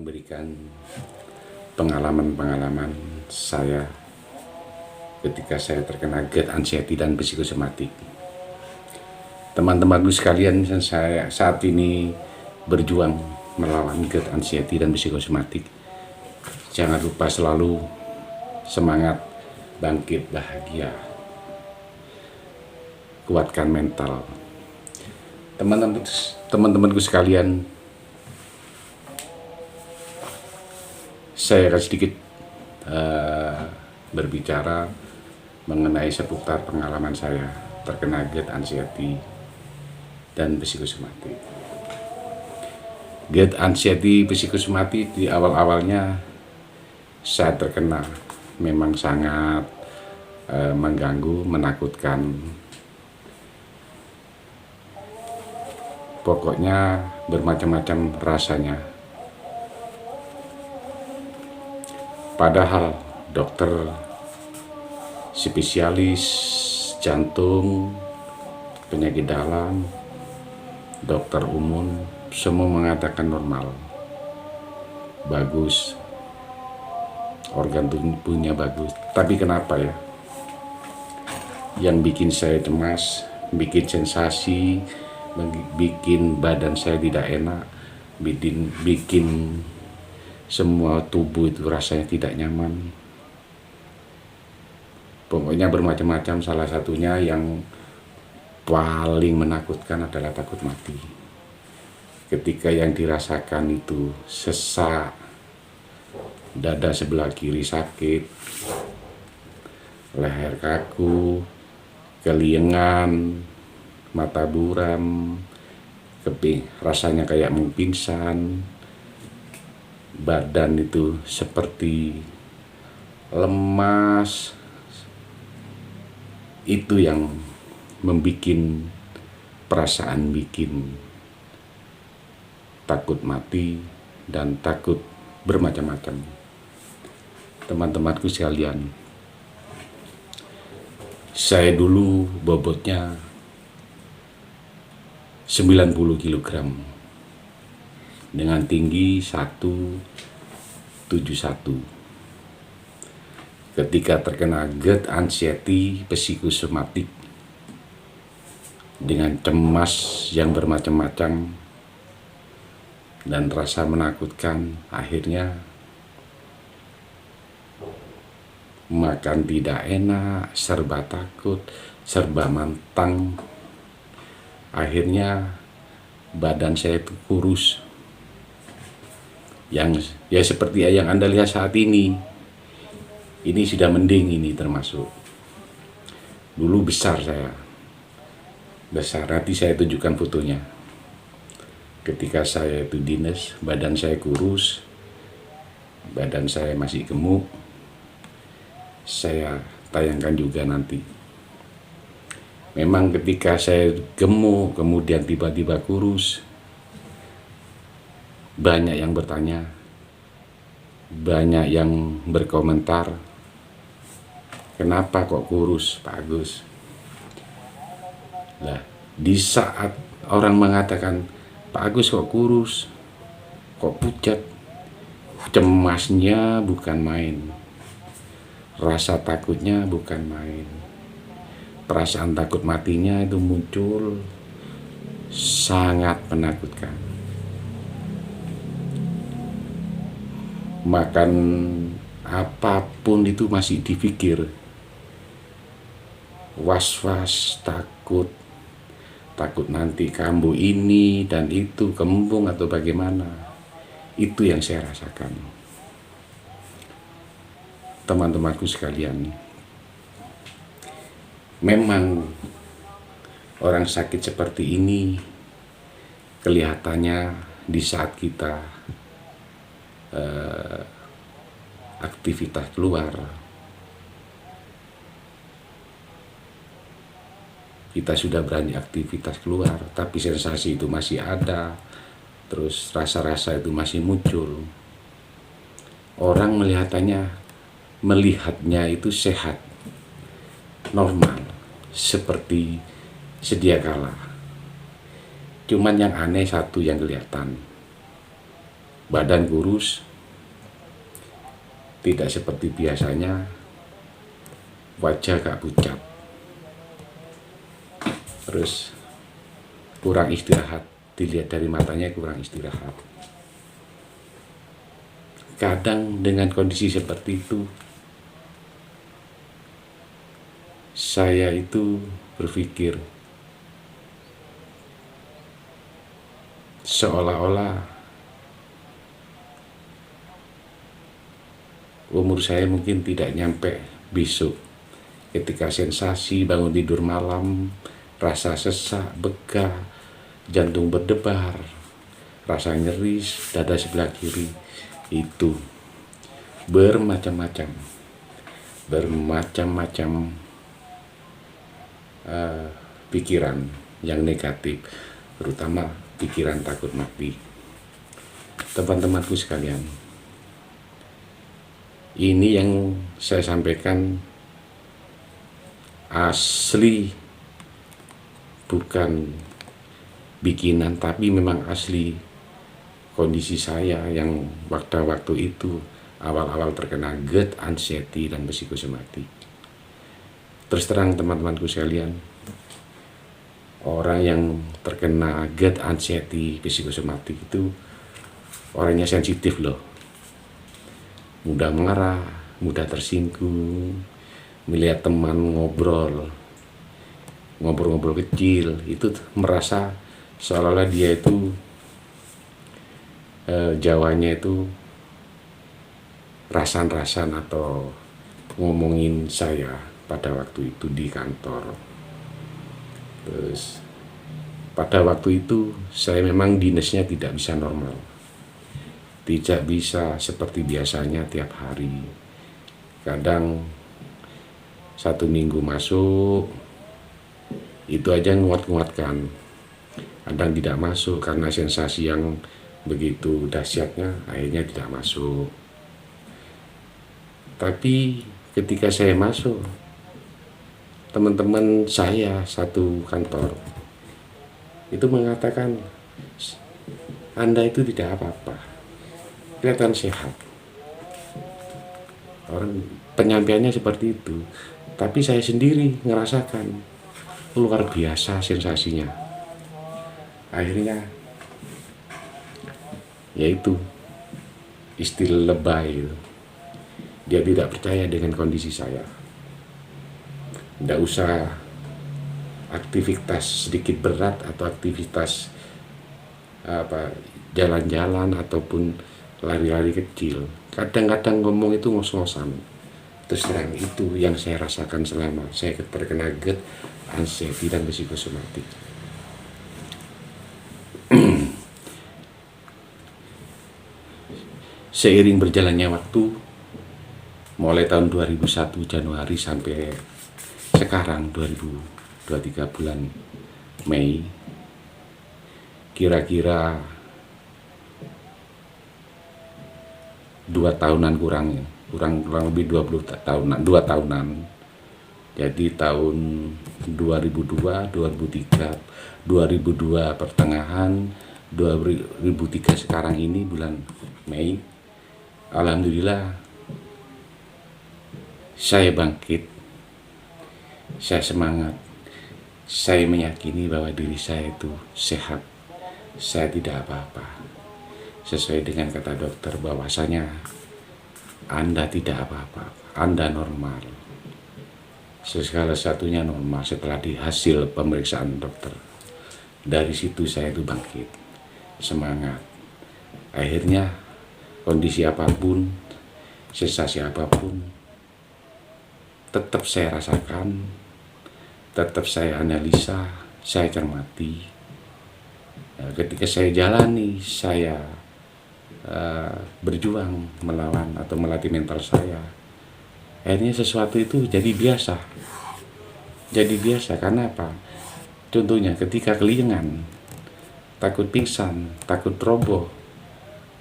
memberikan pengalaman-pengalaman saya ketika saya terkena GERD, anxiety, dan psikosomatik. Teman-temanku sekalian, saya saat ini berjuang melawan GERD, anxiety, dan psikosomatik. Jangan lupa selalu semangat, bangkit, bahagia, kuatkan mental. Teman-temanku sekalian, saya akan sedikit berbicara mengenai seputar pengalaman saya terkena GERD, anxiety, dan psikosomatik. GERD, anxiety, psikosomatik di awal-awalnya saya terkena memang sangat mengganggu, menakutkan. Pokoknya bermacam-macam rasanya. Padahal dokter spesialis jantung, penyakit dalam, dokter umum semua mengatakan normal, bagus, organ tubuhnya bagus. Tapi kenapa ya yang bikin saya cemas, bikin sensasi, bikin badan saya tidak enak, bikin semua tubuh itu rasanya tidak nyaman. Pokoknya bermacam-macam, salah satunya yang paling menakutkan adalah takut mati. Ketika yang dirasakan itu sesak, dada sebelah kiri sakit, leher kaku, keliengan, mata buram, rasanya kayak mau pingsan, badan itu seperti lemas. Itu yang membuat perasaan bikin takut mati dan takut bermacam-macam. Teman-temanku sekalian, saya dulu bobotnya 90 kg dengan tinggi 171. Ketika terkena GERD, anxiety, psikosomatik dengan cemas yang bermacam-macam dan rasa menakutkan, akhirnya makan tidak enak, serba takut, serba mantang. Akhirnya badan saya itu kurus, yang ya seperti yang Anda lihat saat ini. Ini sudah mending, ini termasuk. Dulu besar saya, nanti saya tunjukkan fotonya. Ketika saya itu dinas, badan saya kurus, badan saya masih gemuk. Saya tayangkan juga nanti. Memang ketika saya gemuk, kemudian tiba-tiba kurus, banyak yang bertanya, banyak yang berkomentar, kenapa kok kurus, Pak Agus? Nah, di saat orang mengatakan, Pak Agus kok kurus, kok pucat, cemasnya bukan main, rasa takutnya bukan main, perasaan takut matinya itu muncul, sangat menakutkan. Makan apapun itu masih dipikir, was-was, takut nanti kambuh ini dan itu, kembung atau bagaimana. Itu yang saya rasakan. Teman-temanku sekalian, memang orang sakit seperti ini kelihatannya di saat kita aktivitas keluar, kita sudah berani aktivitas keluar, tapi sensasi itu masih ada, terus rasa-rasa itu masih muncul. Orang melihatnya itu sehat, normal, seperti sedia kala. Cuman yang aneh satu yang kelihatan, badan kurus, tidak seperti biasanya, wajah gak pucat, terus kurang istirahat, dilihat dari matanya kurang istirahat. Kadang dengan kondisi seperti itu, saya itu berpikir seolah-olah umur saya mungkin tidak nyampe besok, ketika sensasi bangun tidur malam, rasa sesak, begah, jantung berdebar, rasa nyeri dada sebelah kiri, itu bermacam-macam pikiran yang negatif, terutama pikiran takut mati. Teman-temanku sekalian, ini yang saya sampaikan asli, bukan bikinan, tapi memang asli kondisi saya yang waktu itu awal-awal terkena GERD, anxiety, dan psikosomatik. Terus terang teman-temanku sekalian, orang yang terkena GERD, anxiety, psikosomatik itu orangnya sensitif loh, mudah marah, mudah tersinggung, melihat teman ngobrol kecil, itu merasa seolah-olah dia itu Jawanya itu rasan-rasan atau ngomongin saya pada waktu itu di kantor. Terus pada waktu itu saya memang dinasnya tidak bisa normal, tidak bisa seperti biasanya tiap hari. Kadang 1 minggu masuk, itu aja nguat-nguatkan. Kadang tidak masuk karena sensasi yang begitu dahsyatnya, akhirnya tidak masuk. Tapi ketika saya masuk, teman-teman saya satu kantor itu mengatakan, Anda itu tidak apa-apa, kelihatan sehat. Orang penyampaiannya seperti itu, tapi saya sendiri ngerasakan luar biasa sensasinya. Akhirnya yaitu istilah lebay, dia tidak percaya dengan kondisi saya. Tidak usah aktivitas sedikit berat atau aktivitas jalan-jalan ataupun lari-lari kecil, kadang-kadang ngomong itu ngos-ngosan. Terus terang itu yang saya rasakan selama saya terkena GERD, anxiety, dan psikosomatik. Seiring berjalannya waktu, mulai tahun 2001 Januari sampai sekarang 2023 bulan Mei, kira-kira 2 tahunan kurang lebih 2 tahunan. Jadi tahun 2002, 2003, 2002 pertengahan, 2003 sekarang ini bulan Mei, alhamdulillah saya bangkit, saya semangat, saya meyakini bahwa diri saya itu sehat, saya tidak apa-apa. Sesuai dengan kata dokter bahwasanya Anda tidak apa-apa, Anda normal. Segala satunya normal setelah hasil pemeriksaan dokter. Dari situ saya itu bangkit, semangat. Akhirnya kondisi apapun, sensasi apapun, tetap saya rasakan, tetap saya analisa, saya cermati. Ketika saya jalani, saya berjuang melawan atau melatih mental saya, akhirnya sesuatu itu jadi biasa. Karena apa? Contohnya ketika kelingan, takut pingsan, takut roboh,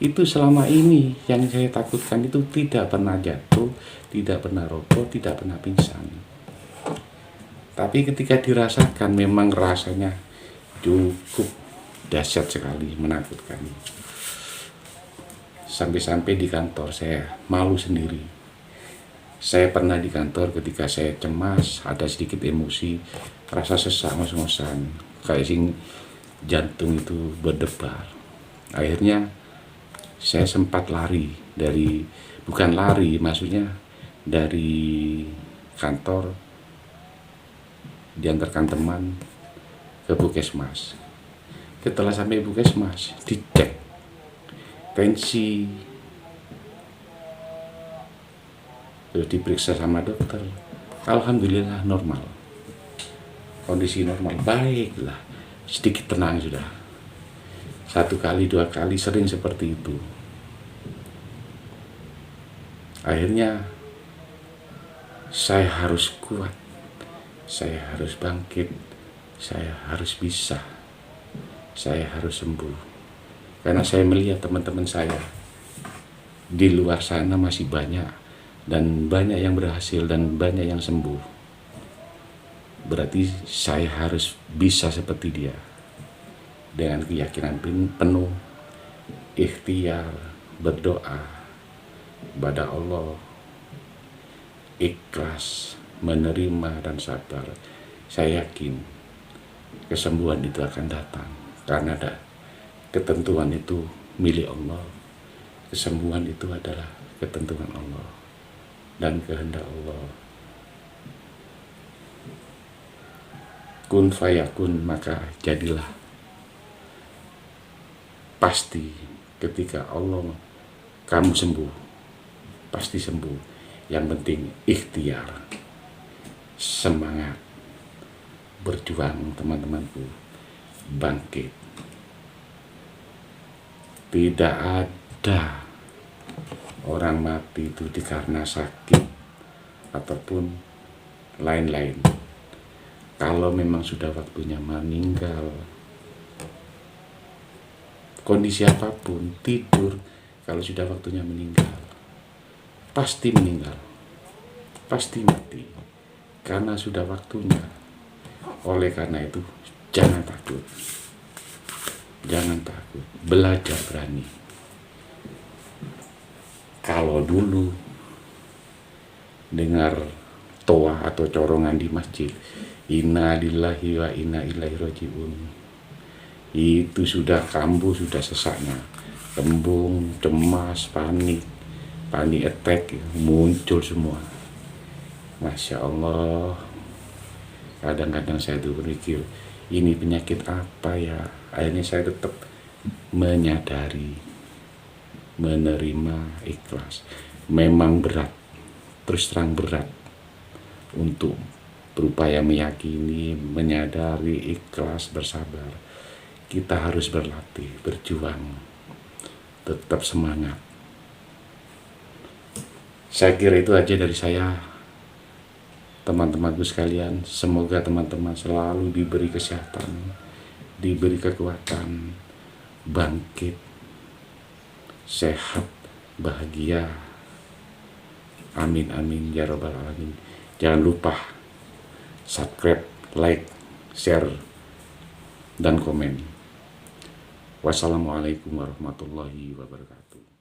itu selama ini yang saya takutkan itu tidak pernah jatuh, tidak pernah roboh, tidak pernah pingsan. Tapi ketika dirasakan, memang rasanya cukup dahsyat sekali, menakutkan. Sampai-sampai di kantor saya malu sendiri. Saya pernah di kantor ketika saya cemas, ada sedikit emosi, rasa sesak ngos-ngosan, kayak sing jantung itu berdebar. Akhirnya saya sempat lari dari, bukan lari, maksudnya dari kantor, diantarkan teman ke puskesmas. Setelah sampai puskesmas, dicek tensi, terus diperiksa sama dokter. Alhamdulillah normal, kondisi normal, baiklah, sedikit tenang sudah. 1 kali 2 kali sering seperti itu. Akhirnya saya harus kuat, saya harus bangkit, saya harus bisa, saya harus sembuh. Karena saya melihat teman-teman saya di luar sana masih banyak, dan banyak yang berhasil dan banyak yang sembuh. Berarti saya harus bisa seperti dia, dengan keyakinan penuh, ikhtiar, berdoa kepada Allah, ikhlas, menerima dan sabar. Saya yakin kesembuhan itu akan datang, karena ada ketentuan itu milik Allah. Kesembuhan itu adalah ketentuan Allah dan kehendak Allah. Kun fayakun, maka jadilah. Pasti ketika Allah kamu sembuh, pasti sembuh. Yang penting ikhtiar, semangat, berjuang teman-temanku, bangkit. Tidak ada orang mati itu karena sakit ataupun lain-lain. Kalau memang sudah waktunya meninggal, kondisi apapun, tidur, kalau sudah waktunya meninggal, pasti meninggal, pasti mati, karena sudah waktunya. Oleh karena itu, jangan takut, jangan takut, belajar berani. Kalau dulu dengar toa atau corongan di masjid, inna lillahi wa inna ilaihi rajiun, itu sudah kambuh, sudah sesaknya, kembung, cemas, panik attack muncul semua. Masya Allah, kadang-kadang saya tuh berpikir, ini penyakit apa ya? Akhirnya saya tetap menyadari, menerima, ikhlas. Memang berat, terus terang berat untuk berupaya meyakini, menyadari, ikhlas, bersabar. Kita harus berlatih, berjuang, tetap semangat. Saya kira itu aja dari saya, teman-temanku sekalian. Semoga teman-teman selalu diberi kesehatan, diberi kekuatan, bangkit, sehat, bahagia. Amin amin ya robbal alamin. Jangan lupa subscribe, like, share, dan komen. Wassalamualaikum warahmatullahi wabarakatuh.